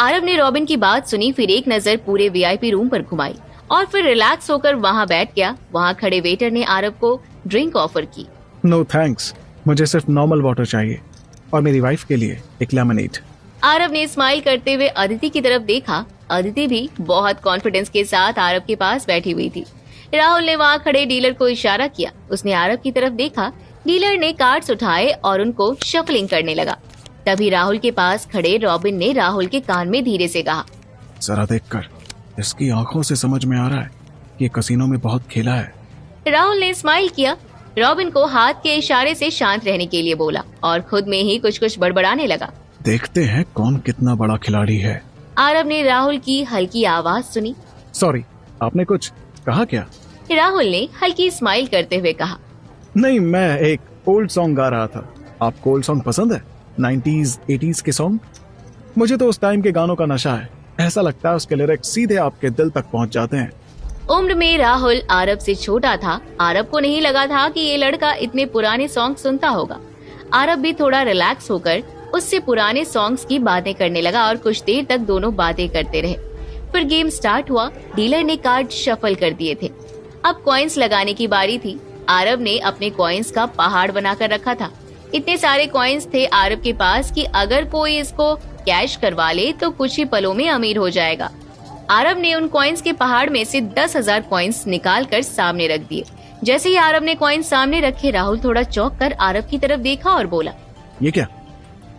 आरव ने रॉबिन की बात सुनी, फिर एक नजर पूरे वीआईपी रूम पर घुमाई और फिर रिलैक्स होकर वहाँ बैठ गया। वहाँ खड़े वेटर ने आरव को ड्रिंक ऑफर की। नो थैंक्स, मुझे सिर्फ नॉर्मल वाटर चाहिए और मेरी वाइफ के लिए एक लेमनेड। आरव ने स्माइल करते हुए अदिति की तरफ देखा। अदिति भी बहुत कॉन्फिडेंस के साथ आरव के पास बैठी हुई थी। राहुल ने वहाँ खड़े डीलर को इशारा किया। उसने आरव की तरफ देखा। डीलर ने कार्ड्स उठाए और उनको शफलिंग करने लगा। तभी राहुल के पास खड़े रॉबिन ने राहुल के कान में धीरे से कहा, जरा देखकर, इसकी आंखों से समझ में आ रहा है कि कसिनो में बहुत खेला है। राहुल ने स्माइल किया, रॉबिन को हाथ के इशारे से शांत रहने के लिए बोला और खुद में ही कुछ कुछ बड़बड़ाने लगा। देखते हैं कौन कितना बड़ा खिलाड़ी है। आरव ने राहुल की हल्की आवाज सुनी। सॉरी, आपने कुछ कहा क्या? राहुल ने हल्की स्माइल करते हुए कहा, नहीं, मैं एक ओल्ड सॉन्ग गा रहा था। आपको ओल्ड सॉन्ग पसंद है? 90s, 80s के सॉन्ग? मुझे तो उस टाइम के गानों का नशा है। ऐसा लगता है उसके लिरिक्स सीधे आपके दिल तक पहुंच जाते हैं। उम्र में राहुल आरव से छोटा था। आरव को नहीं लगा था कि ये लड़का इतने पुराने सॉन्ग सुनता होगा। आरव भी थोड़ा रिलैक्स होकर उससे पुराने सॉन्ग्स की बातें करने लगा और कुछ देर तक दोनों बातें करते रहे। फिर गेम स्टार्ट हुआ। डीलर ने कार्ड शफल कर दिए थे। अब कॉइन्स लगाने की बारी थी। आरव ने अपने कॉइन्स का पहाड़ बनाकर रखा था। इतने सारे कॉइन्स थे आरव के पास कि अगर कोई इसको कैश करवा ले तो कुछ ही पलों में अमीर हो जाएगा। आरव ने उन कॉइन्स के पहाड़ में से 10,000 कॉइन्स निकाल कर सामने रख दिए। जैसे ही आरव ने कॉइन्स सामने रखे, राहुल थोड़ा चौंक कर आरव की तरफ देखा और बोला, ये क्या?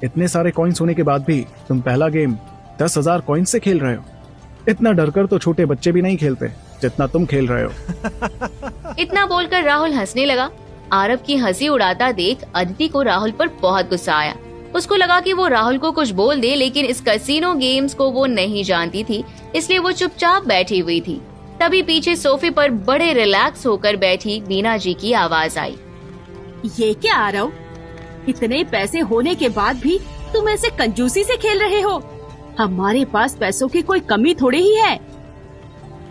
इतने सारे कॉइन्स होने के बाद भी तुम पहला गेम 10,000 कॉइन्स से खेल रहे हो? इतना डरकर तो छोटे बच्चे भी नहीं खेलते जितना तुम खेल रहे हो। इतना बोलकर राहुल हंसने लगा। आरव की हंसी उड़ाता देख अदिति को राहुल पर बहुत गुस्सा आया। उसको लगा कि वो राहुल को कुछ बोल दे, लेकिन इस कैसीनो गेम्स को वो नहीं जानती थी, इसलिए वो चुपचाप बैठी हुई थी। तभी पीछे सोफे पर बड़े रिलैक्स होकर बैठी बीना जी की आवाज आई, ये क्या आरव, इतने पैसे होने के बाद भी तुम ऐसे कंजूसी से खेल रहे हो? हमारे पास पैसों की कोई कमी थोड़ी ही है।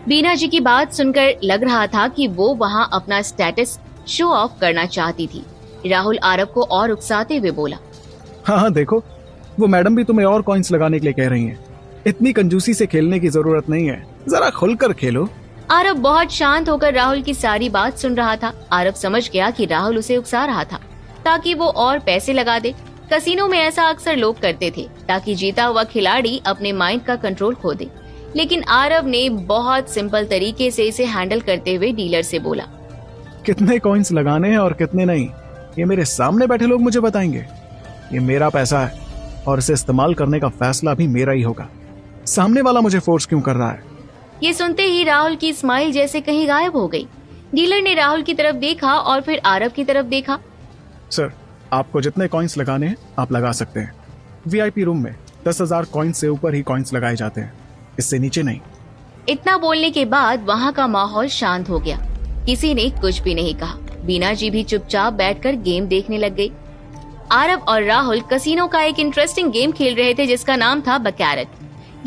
बीना जी की बात सुनकर लग रहा था कि वो वहाँ अपना स्टेटस शो ऑफ करना चाहती थी। राहुल आरव को और उकसाते हुए बोला, हाँ, देखो, वो मैडम भी तुम्हें और कॉइन्स लगाने के लिए कह रही हैं। इतनी कंजूसी से खेलने की जरूरत नहीं है, जरा खुलकर खेलो। आरव बहुत शांत होकर राहुल की सारी बात सुन रहा था। आरव समझ गया कि राहुल उसे उकसा रहा था ताकि वो और पैसे लगा दे। कसिनो में ऐसा अक्सर लोग करते थे ताकि जीता हुआ खिलाड़ी अपने माइंड का कंट्रोल खो दे। लेकिन आरव ने बहुत सिंपल तरीके से इसे हैंडल करते हुए डीलर से बोला, कितने कॉइन्स लगाने हैं और कितने नहीं, ये मेरे सामने बैठे लोग मुझे बताएंगे। ये मेरा पैसा है और इसे इस्तेमाल करने का फैसला भी मेरा ही होगा। सामने वाला मुझे फोर्स क्यों कर रहा है? ये सुनते ही राहुल की स्माइल जैसे कहीं गायब हो गई। डीलर ने राहुल की तरफ देखा और फिर आरव की तरफ देखा। सर, आपको जितने कॉइन्स लगाने हैं आप लगा सकते हैं। वीआईपी रूम में 10,000 कॉइन्स से ऊपर ही कॉइन्स लगाए जाते हैं, इससे नीचे नहीं। इतना बोलने के बाद वहाँ का माहौल शांत हो गया। किसी ने कुछ भी नहीं कहा। बीना जी भी चुपचाप बैठकर गेम देखने लग गई। आरव और राहुल कसिनो का एक इंटरेस्टिंग गेम खेल रहे थे जिसका नाम था बकैरट।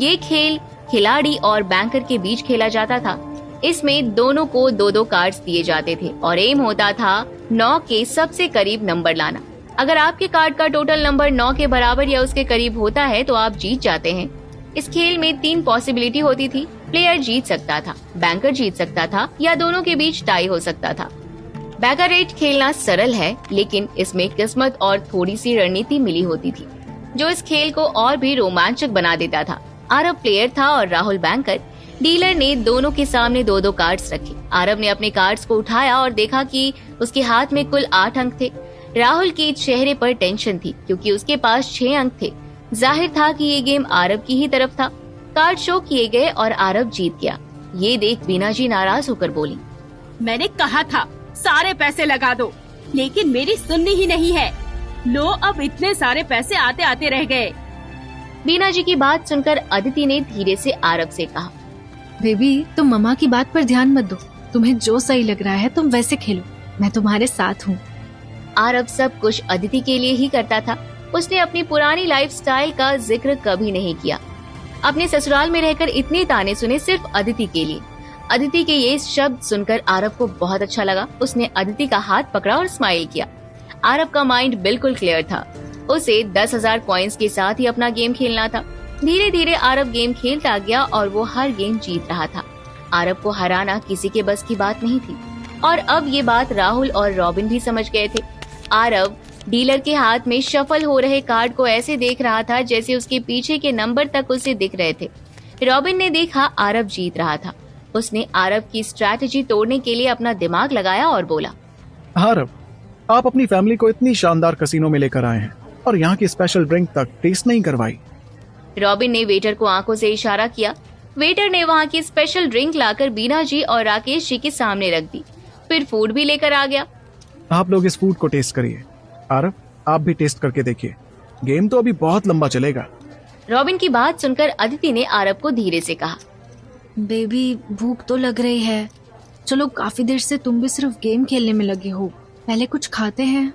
ये खेल खिलाड़ी और बैंकर के बीच खेला जाता था। इसमें दोनों को 2-2 कार्ड्स दिए जाते थे और एम होता था 9 के सबसे करीब नंबर लाना। अगर आपके कार्ड का टोटल नंबर 9 के बराबर या उसके करीब होता है तो आप जीत जाते हैं। इस खेल में 3 पॉसिबिलिटी होती थी। प्लेयर जीत सकता था, बैंकर जीत सकता था या दोनों के बीच टाई हो सकता था। बैकरेट खेलना सरल है, लेकिन इसमें किस्मत और थोड़ी सी रणनीति मिली होती थी जो इस खेल को और भी रोमांचक बना देता था। आरव प्लेयर था और राहुल बैंकर। डीलर ने दोनों के सामने 2-2 कार्ड्स रखे। आरव ने अपने कार्ड्स को उठाया और देखा कि उसके हाथ में कुल 8 अंक थे। राहुल के चेहरे पर टेंशन थी क्योंकि उसके पास 6 अंक थे। जाहिर था कि ये गेम आरव की ही तरफ था। कार्ड शो किए गए और आरव जीत गया। ये देख बीना जी नाराज होकर बोली, मैंने कहा था सारे पैसे लगा दो, लेकिन मेरी सुननी ही नहीं है। लो, अब इतने सारे पैसे आते आते रह गए। बीना जी की बात सुनकर अदिति ने धीरे से आरव से कहा, बेबी, तुम मम्मा की बात पर ध्यान मत दो। तुम्हें जो सही लग रहा है तुम वैसे खेलो, मैं तुम्हारे साथ हूँ। आरव सब कुछ अदिति के लिए ही करता था। उसने अपनी पुरानी लाइफस्टाइल का जिक्र कभी नहीं किया। अपने ससुराल में रहकर इतने ताने सुने सिर्फ अदिति के लिए। अदिति के ये शब्द सुनकर आरव को बहुत अच्छा लगा। उसने अदिति का हाथ पकड़ा और स्माइल किया। आरव का माइंड बिल्कुल क्लियर था। उसे 10,000 कॉइन्स के साथ ही अपना गेम खेलना था। धीरे धीरे आरव गेम खेलता गया और वो हर गेम जीत रहा था। आरव को हराना किसी के बस की बात नहीं थी और अब ये बात राहुल और रॉबिन भी समझ गए थे। आरव डीलर के हाथ में शफल हो रहे कार्ड को ऐसे देख रहा था जैसे उसके पीछे के नंबर तक उसे दिख रहे थे। रॉबिन ने देखा आरव जीत रहा था। उसने आरव की स्ट्रैटेजी तोड़ने के लिए अपना दिमाग लगाया और बोला, आरव, आप अपनी फैमिली को इतनी शानदार कसिनो में लेकर आए हैं और यहाँ की स्पेशल ड्रिंक तक टेस्ट नहीं करवाई। रॉबिन ने वेटर को आंखों से इशारा किया। वेटर ने वहाँ की स्पेशल ड्रिंक लाकर बीना जी और राकेश जी के सामने रख दी। फिर फूड भी लेकर आ गया। आप लोग इस फूड को टेस्ट करिए। आरव, आप भी टेस्ट करके देखिए। गेम तो अभी बहुत लंबा चलेगा। रॉबिन की बात सुनकर अदिति ने आरव को धीरे से कहा, बेबी भूख तो लग रही है। चलो, काफी देर से तुम भी सिर्फ गेम खेलने में लगे हो, पहले कुछ खाते हैं।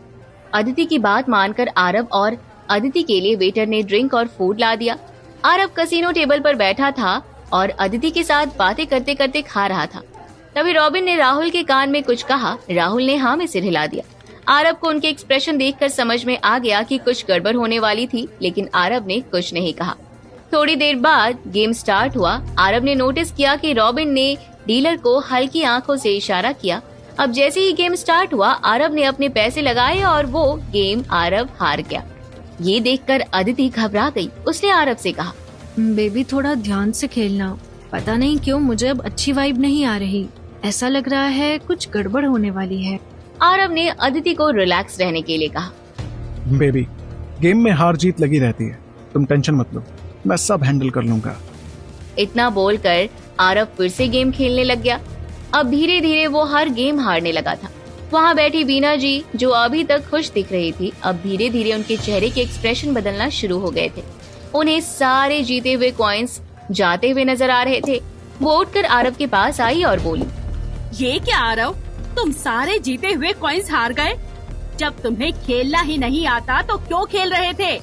अदिति की बात मानकर आरव और अदिति के लिए वेटर ने ड्रिंक और फूड ला दिया। आरव कसिनो टेबल पर बैठा था और अदिति के साथ बातें करते करते खा रहा था। तभी रॉबिन ने राहुल के कान में कुछ कहा। राहुल ने हाँ में सिर हिला दिया। आरव को उनके एक्सप्रेशन देखकर समझ में आ गया कि कुछ गड़बड़ होने वाली थी, लेकिन आरव ने कुछ नहीं कहा। थोड़ी देर बाद गेम स्टार्ट हुआ। आरव ने नोटिस किया कि रॉबिन ने डीलर को हल्की आंखों से इशारा किया। अब जैसे ही गेम स्टार्ट हुआ, आरव ने अपने पैसे लगाए और वो गेम आरव हार गया। ये देखकर अदिति घबरा गई। उसने आरव से कहा, बेबी थोड़ा ध्यान से खेलना। पता नहीं क्यों मुझे अब अच्छी वाइब नहीं आ रही। ऐसा लग रहा है कुछ गड़बड़ होने वाली है। आरव ने अदिति को रिलैक्स रहने के लिए कहा। बेबी, गेम में हार जीत लगी रहती है, तुम टेंशन मत लो, मैं सब हैंडल कर लूंगा। इतना बोलकर आरव फिर से गेम खेलने लग गया। अब धीरे धीरे वो हर गेम हारने लगा था। वहाँ बैठी बीना जी, जो अभी तक खुश दिख रही थी, अब धीरे धीरे उनके चेहरे के एक्सप्रेशन बदलना शुरू हो गए थे। उन्हें सारे जीते हुए कॉइन्स जाते हुए नजर आ रहे थे। वो उठकर आरव के पास आई और बोली, ये क्या आरव, तुम सारे जीते हुए कॉइन्स हार गए? जब तुम्हें खेलना ही नहीं आता तो क्यों खेल रहे थे?